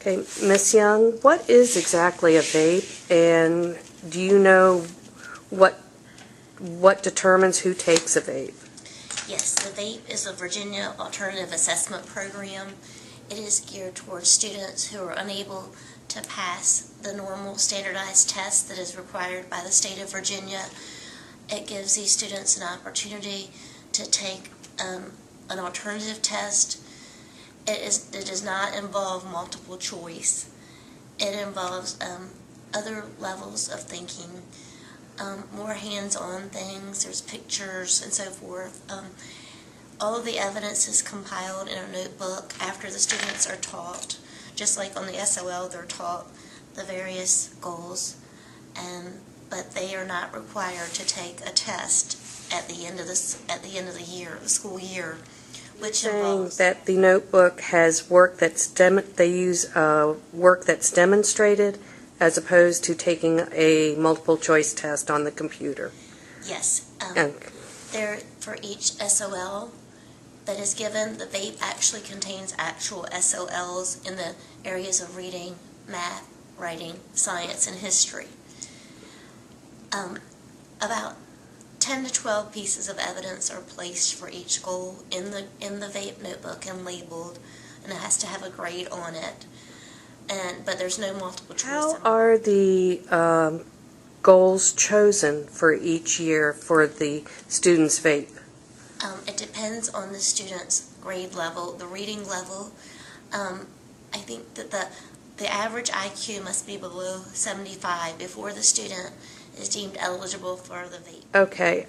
Okay, Ms. Young, what is exactly a vape, and do you know what determines who takes a vape? Yes, the VAAP is a Virginia Alternative Assessment Program. It is geared towards students who are unable to pass the normal standardized test that is required by the state of Virginia. It gives these students an opportunity to take an alternative test. It does not involve multiple choice. It involves other levels of thinking, more hands-on things. There's pictures and so forth. All of the evidence is compiled in a notebook after the students are taught. Just like on the SOL, they're taught the various goals, but they are not required to take a test at the end of the year, the school year. Which involves that the notebook has work that's they use work that's demonstrated as opposed to taking a multiple choice test on the computer. Yes. Okay. There, for each SOL that is given, the VAAP actually contains actual SOLs in the areas of reading, math, writing, science, and history. About 10 to 12 pieces of evidence are placed for each goal in the VAAP notebook and labeled, and it has to have a grade on it. But there's no multiple choice. How are the goals chosen for each year for the student's VAAP? It depends on the student's grade level, the reading level. I think that the average IQ must be below 75 before the student is deemed eligible for the VAAP. Okay.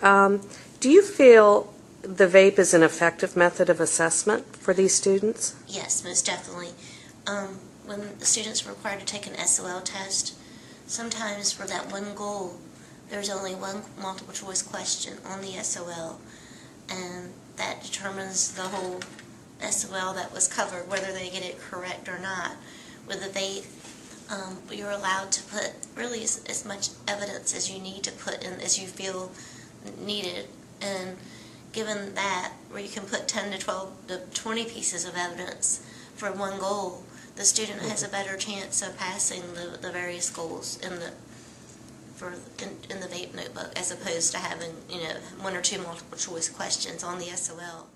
Do you feel the VAAP is an effective method of assessment for these students? Yes, most definitely. When the students are required to take an SOL test, sometimes for that one goal, there's only one multiple choice question on the SOL, and that determines the whole SOL that was covered, whether they get it correct or not. With the VAAP, you're allowed to put really as much evidence as you need to put in as you feel needed, and given that, where you can put 10 to 12 to 20 pieces of evidence for one goal, the student has a better chance of passing the various goals in the VAAP notebook, as opposed to having one or two multiple choice questions on the SOL.